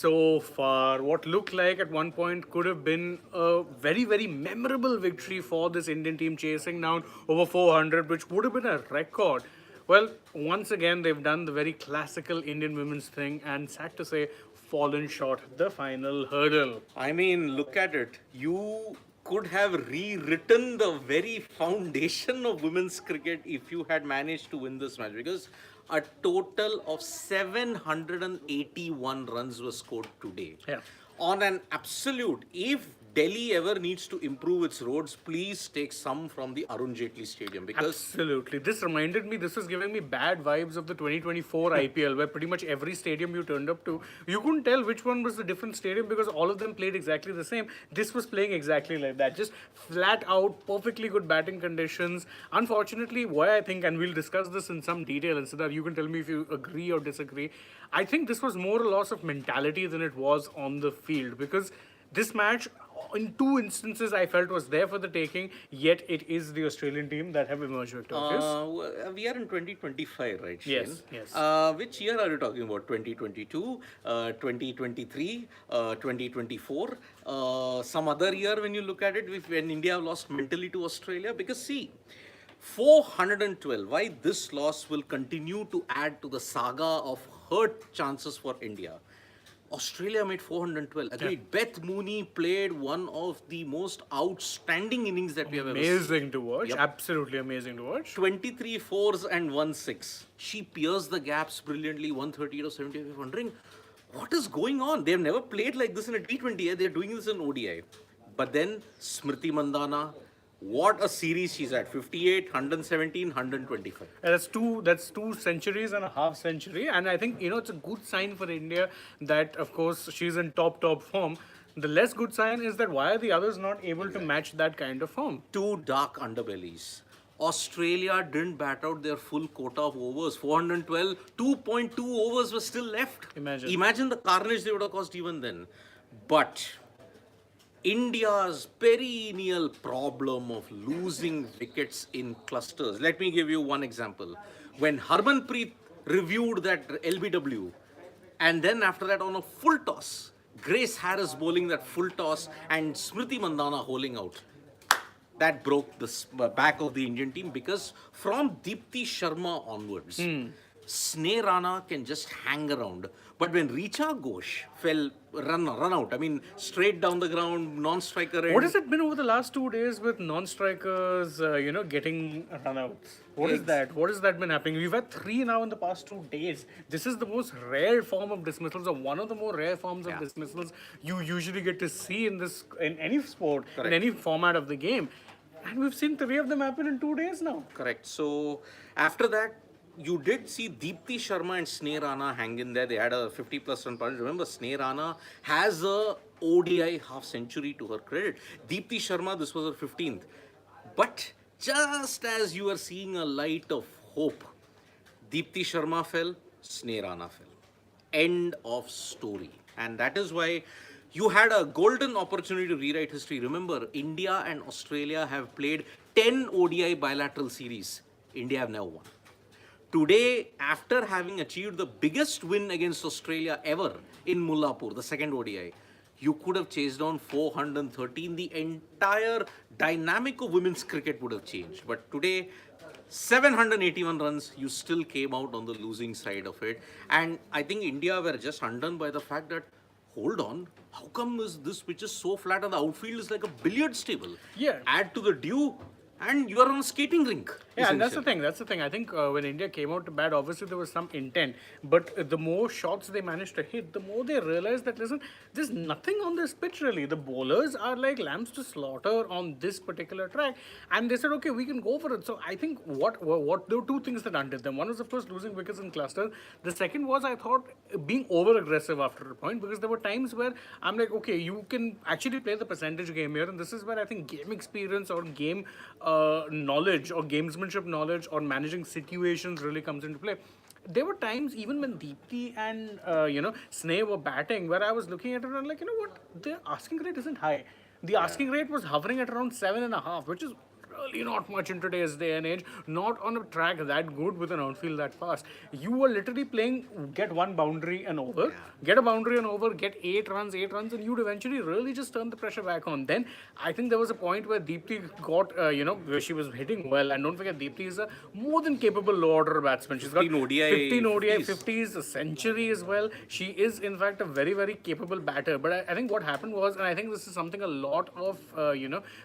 So far, what looked like at one point could have been a very, very memorable victory for this Indian team, chasing down over 400, which would have been a record. Well, once again, they've done the very classical Indian women's thing and, sad to say, fallen short the final hurdle. I mean, look at it. You could have rewritten the very foundation of women's cricket if you had managed to win this match, because a total of 781 runs were scored today. Yeah. On an absolute, if Delhi ever needs to improve its roads, please take some from the Arun Jaitley Stadium, because Absolutely. This reminded me, this was giving me bad vibes of the 2024 IPL, where pretty much every stadium you turned up to, you couldn't tell which one was the different stadium because all of them played exactly the same. This was playing exactly like that. Just flat out, perfectly good batting conditions. Unfortunately, why I think, and we'll discuss this in some detail, and Siddharth, you can tell me if you agree or disagree. I think this was more a loss of mentality than it was on the field, because this match, in two instances, I felt was there for the taking, yet it is the Australian team that have emerged victorious. we are in 2025, right, Shane? Yes, yes. Which year are you talking about? 2022, 2023, 2024? Some other year when you look at it, when India lost mentally to Australia? Because see, 412, why this loss will continue to add to the saga of hurt chances for India. Australia made 412. Agreed. Beth Mooney played one of the most outstanding innings that we have ever seen. Amazing to watch. Yep. Absolutely amazing to watch. 23 fours and 1 6. She pierced the gaps brilliantly, 130 to 75. Wondering, what is going on? They've never played like this in a T20. They're doing this in ODI. But then, Smriti Mandhana, what a series she's at. 58, 117, 125. And that's two centuries and a half century. And I think, it's a good sign for India that, of course, she's in top form. The less good sign is that why are the others not able to match that kind of form? Two dark underbellies. Australia didn't bat out their full quota of overs. 412, 2.2 overs were still left. Imagine the carnage they would have caused even then. But India's perennial problem of losing wickets in clusters. Let me give you one example. When Harmanpreet reviewed that LBW, and then after that on a full toss, Grace Harris bowling that full toss and Smriti Mandhana holding out. That broke the back of the Indian team, because from Deepti Sharma onwards, Sneh Rana can just hang around. But when Richa Ghosh run out, I mean, straight down the ground, non-striker end. What has it been over the last 2 days with non-strikers, getting run-outs? What is that? What has that been happening? We've had 3 now in the past 2 days. This is the most rare form of dismissals, or one of the more rare forms of dismissals you usually get to see in any sport, in any format of the game. And we've seen 3 of them happen in 2 days now. Correct. So after that, you did see Deepti Sharma and Sneh Rana hang in there. They had a 50+ run partnership. Remember, Sneh Rana has a ODI half century to her credit. Deepti Sharma, this was her 15th. But just as you are seeing a light of hope, Deepti Sharma fell, Sneh Rana fell. End of story. And that is why you had a golden opportunity to rewrite history. Remember, India and Australia have played 10 ODI bilateral series. India have now won. Today, after having achieved the biggest win against Australia ever in Mullapur, the second ODI, you could have chased down 413. The entire dynamic of women's cricket would have changed. But today, 781 runs, you still came out on the losing side of it. And I think India were just undone by the fact that, hold on, how come is this pitch is so flat and the outfield is like a billiards table? Yeah. Add to the dew, and you are on a skating rink. Yeah, and that's the thing. I think when India came out to bat, obviously there was some intent. But the more shots they managed to hit, the more they realized that, listen, there's nothing on this pitch really. The bowlers are like lambs to slaughter on this particular track. And they said, okay, we can go for it. So I think what there were 2 things that undid them. One was, of course, losing wickets in clusters. The second was, I thought, being over-aggressive after a point, because there were times where I'm like, okay, you can actually play the percentage game here. And this is where I think game experience or game knowledge or gamesmanship knowledge or managing situations really comes into play. There were times even when Deepti and Sneh were batting where I was looking at it and like, you know what, the asking rate isn't high. The asking rate was hovering at around 7.5, which is really not much in today's day and age. Not on a track that good with an outfield that fast. You were literally playing get one boundary and over, get a boundary and over, get 8 runs, and you'd eventually really just turn the pressure back on. Then I think there was a point where Deepti got, where she was hitting well. And don't forget, Deepti is a more than capable low order batsman. She's got 15 ODI 15 ODI 50s. 50s, a century as well. She is, in fact, a very, very capable batter. But I think what happened was, and I think this is something a lot of,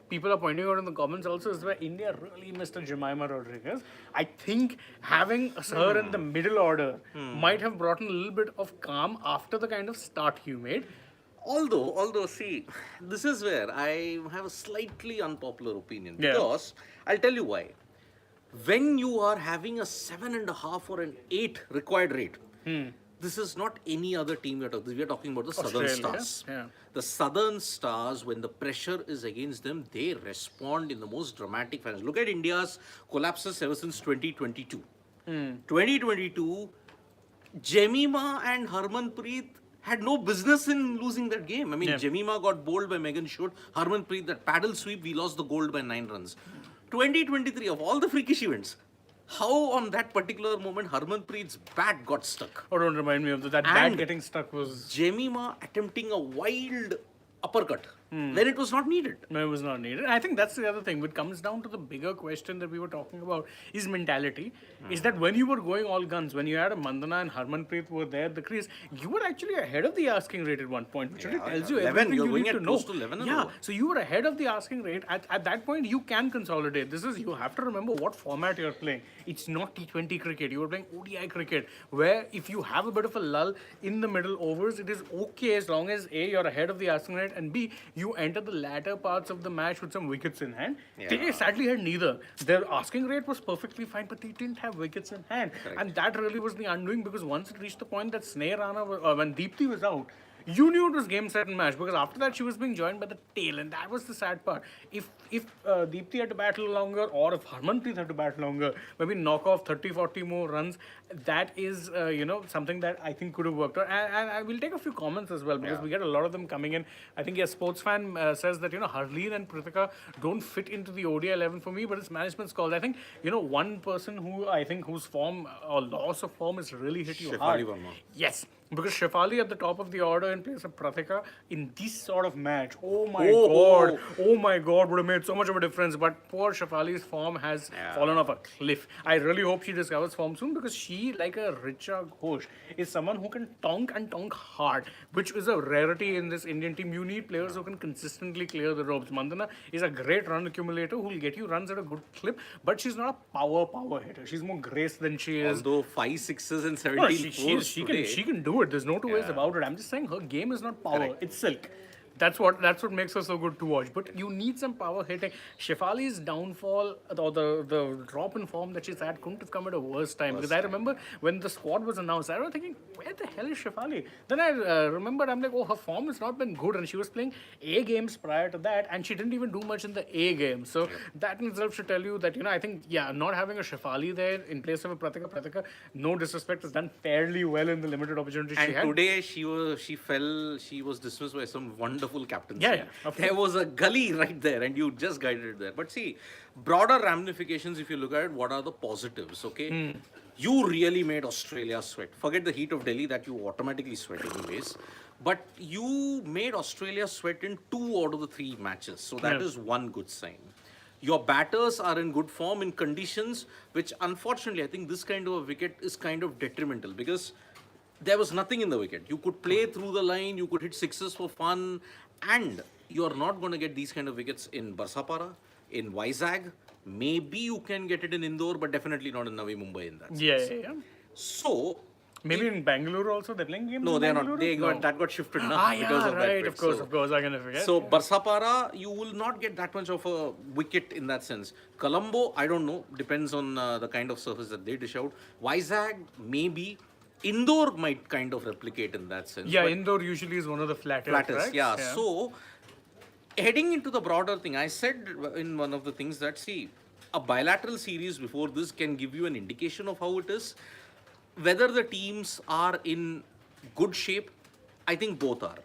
people are pointing out in the comments also, is where India really missed a Jemima Rodriguez. I think having her in the middle order might have brought in a little bit of calm after the kind of start you made. Although, see, this is where I have a slightly unpopular opinion, Yeah. because I'll tell you why. When you are having a 7.5 or an 8 required rate, this is not any other team we are talking about the Southern Australia, Stars. yeah. The Southern Stars, when the pressure is against them, they respond in the most dramatic fashion. Look at India's collapses ever since 2022. 2022, Jemima and Harmanpreet had no business in losing that game. I mean, Yeah. Jemima got bowled by Megan Short. Harmanpreet, that paddle sweep, we lost the gold by 9 runs. 2023, of all the freakish events, how on that particular moment Harmanpreet's bat got stuck? Oh, don't remind me of that. That bat And- getting stuck was. Jemima attempting a wild uppercut when it was not needed. No, it was not needed. I think that's the other thing. What comes down to the bigger question that we were talking about is mentality. Is that when you were going all guns, when you had a Mandhana and Harmanpreet were there at the crease, you were actually ahead of the asking rate at one point, which really tells you 11, everything you're you going need at to know. close to 11 and Yeah, over. so you were ahead of the asking rate. At that point, you can consolidate. You have to remember what format you're playing. It's not T20 cricket. You are playing ODI cricket, where if you have a bit of a lull in the middle overs, it is okay as long as A, you're ahead of the asking rate, and B, you enter the latter parts of the match with some wickets in hand. They sadly had neither. Their asking rate was perfectly fine, but they didn't have wickets in hand. And that really was the undoing, because once it reached the point that when Deepti was out, you knew it was game, set, and match, because after that she was being joined by the tail, and that was the sad part. If Deepti had to battle longer, or if Harmanpreet had to battle longer, maybe knock off 30, 40 more runs, that is, something that I think could have worked out. And I will take a few comments as well, because we get a lot of them coming in. I think a sports fan says that, Harleen and Prithika don't fit into the ODI 11 for me, but it's management's call. I think, one person whose form or loss of form has really hit you hard. Shefali Verma. Yes, because Shefali at the top of the order in place of Pratika in this sort of match, oh my god, would have made so much of a difference. But poor Shefali's form has fallen off a cliff. I really hope she discovers form soon, because she, like a Richa Ghosh, is someone who can tonk hard, which is a rarity in this Indian team. You need players who can consistently clear the ropes. Mandhana is a great run accumulator who will get you runs at a good clip, but she's not a power hitter. She's more grace than she is. Although 5 sixes and No, 17 fours she today. can do it. There's no two ways about it. I'm just saying her game is not power. Correct. It's silk. That's what makes her so good to watch. But you need some power hitting. Shefali's downfall, or the drop in form that she's had, couldn't have come at a worse time. Because I remember when the squad was announced, I was thinking, where the hell is Shefali? Then I remembered, I'm like, oh, her form has not been good, and she was playing A games prior to that, and she didn't even do much in the A game. So that in itself should tell you that, I think, not having a Shefali there in place of a Pratika, no disrespect, has done fairly well in the limited opportunities she And had. today she was dismissed by some wonderful captaincy. Yeah, of There was a gully right there, and you just guided it there. But see, broader ramifications, if you look at it, what are the positives, okay? You really made Australia sweat. Forget the heat of Delhi that you automatically sweat anyways. But you made Australia sweat in 2 out of the 3 matches. So that is one good sign. Your batters are in good form in conditions which, unfortunately, I think this kind of a wicket is kind of detrimental, because there was nothing in the wicket. You could play through the line, you could hit sixes for fun, and you're not going to get these kind of wickets in Barsapara, in Vizag. Maybe you can get it in Indore, but definitely not in Navi Mumbai in that sense. Yeah. So, Maybe in Bangalore also, they're playing games no, in they're Bangalore? not. That got shifted now because of that right, bit. of course, I'm going to forget. So, Barsapara, you will not get that much of a wicket in that sense. Colombo, I don't know. Depends on the kind of surface that they dish out. Vizag, maybe. Indore might kind of replicate in that sense. Yeah, but Indore usually is one of the flattest flattest, tracks. So, heading into the broader thing, I said in one of the things that, see, a bilateral series before this can give you an indication of how it is. Whether the teams are in good shape, I think both are.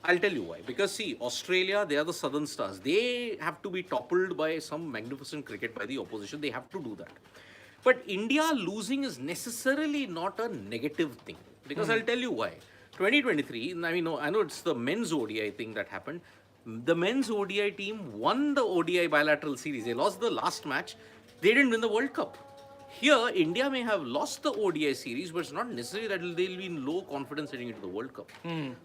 I'll tell you why. Because see, Australia, they are the Southern Stars. They have to be toppled by some magnificent cricket by the opposition. They have to do that. But India losing is necessarily not a negative thing. Because I'll tell you why. 2023, I know it's the men's ODI thing that happened. The men's ODI team won the ODI bilateral series. They lost the last match. They didn't win the World Cup. Here, India may have lost the ODI series, but it's not necessary that they'll be in low confidence heading into the World Cup.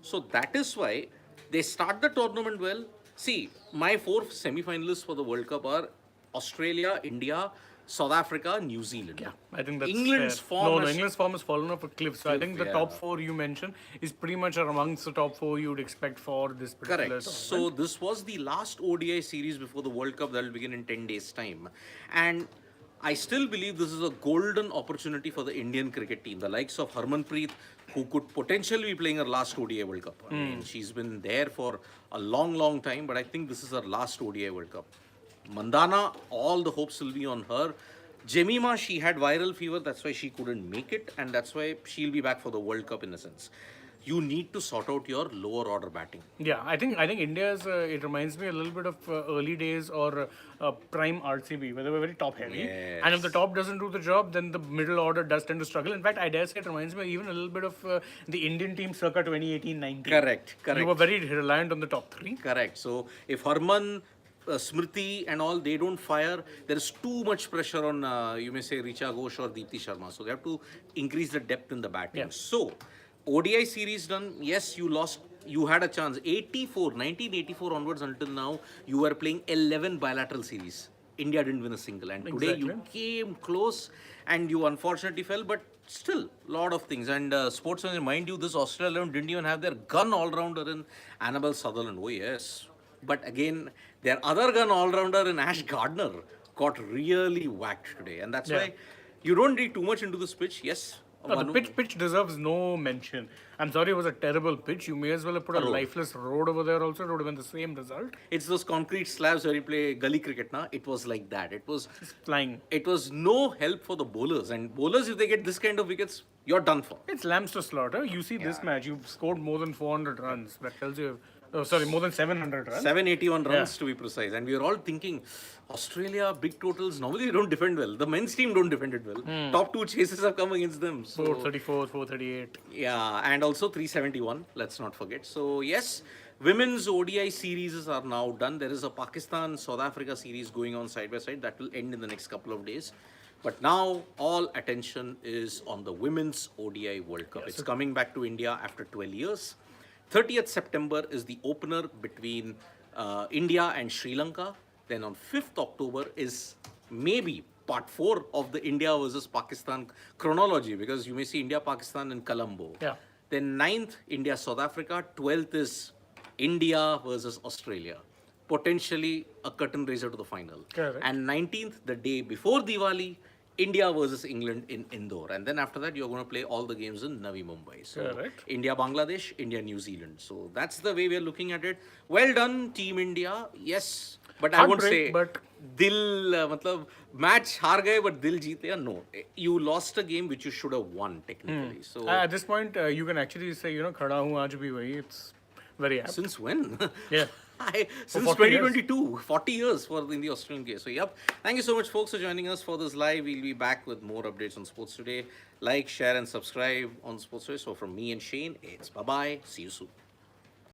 So that is why they start the tournament well. See, my four semi-finalists for the World Cup are Australia, India, South Africa, New Zealand. Yeah, I think that's England's fair. form. No, England's form has fallen off a cliff. So I think the yeah. top four you mentioned is pretty much amongst the top four you would expect for this particular Correct. So this was the last ODI series before the World Cup that will begin in 10 days' time. And I still believe this is a golden opportunity for the Indian cricket team. The likes of Harmanpreet, who could potentially be playing her last ODI World Cup. I mean, she's been there for a long, long time, but I think this is her last ODI World Cup. Mandhana, all the hopes will be on her. Jemima, she had viral fever, that's why she couldn't make it, and that's why she'll be back for the World Cup in a sense. You need to sort out your lower order batting. Yeah, I think India's. It reminds me a little bit of early days or prime RCB, where they were very top heavy. Yes. And if the top doesn't do the job, then the middle order does tend to struggle. In fact, I dare say it reminds me even a little bit of the Indian team circa 2018-19. Correct. You were very reliant on the top three. Correct. So if Harman, Smriti and all, they don't fire, there is too much pressure on, you may say, Richa Ghosh or Deepti Sharma. So they have to increase the depth in the batting. Yeah. So, ODI series done, yes, you lost, you had a chance. 1984 onwards until now, you were playing 11 bilateral series. India didn't win a single. And today you came close and you unfortunately fell, but still, lot of things. And sportsmen, mind you, this Australia didn't even have their gun all-rounder in Annabelle Sutherland. Oh, yes. But again, their other gun all-rounder in Ash Gardner got really whacked today. And that's why you don't read too much into this pitch. Yes. No, the pitch deserves no mention. I'm sorry, it was a terrible pitch. You may as well have put a lifeless road over there also. It would have been the same result. It's those concrete slabs where you play gully cricket, na? It was like that. It was Just flying. It was no help for the bowlers. And bowlers, if they get this kind of wickets, you're done for. It's lambs to slaughter. You see this match, you've scored more than 400 runs. That tells you, more than 700 runs. 781 runs to be precise. And we were all thinking, Australia, big totals, normally they don't defend well. The men's team don't defend it well. Top two chases have come against them. So, 434, 438. yeah, and also 371, let's not forget. So, yes, women's ODI series are now done. There is a Pakistan-South Africa series going on side by side. That will end in the next couple of days. But now, all attention is on the Women's ODI World Cup. It's coming back to India after 12 years. 30th September is the opener between India and Sri Lanka. Then on 5th October is maybe part 4 of the India versus Pakistan chronology, because you may see India-Pakistan in Colombo. Yeah. Then 9th, India-South Africa. 12th is India versus Australia. Potentially a curtain raiser to the final. Correct. And 19th, the day before Diwali, India versus England in Indore. And then after that, you're going to play all the games in Navi Mumbai. So Correct. India, Bangladesh, India, New Zealand. So that's the way we're looking at it. Well done, Team India. Yes. But I won't say, but dil, matlab, match haar gaye, but dil jeete. No. You lost a game which you should have won, technically. So at this point, you can actually say, khada hu aaj bhi wahi. It's very apt. since when? Yeah. Since 40 2022, 40 years in the Australian case. So, yep. Thank you so much, folks, for joining us for this live. We'll be back with more updates on Sports Today. Like, share, and subscribe on Sports Today. So, from me and Shane, it's bye-bye. See you soon.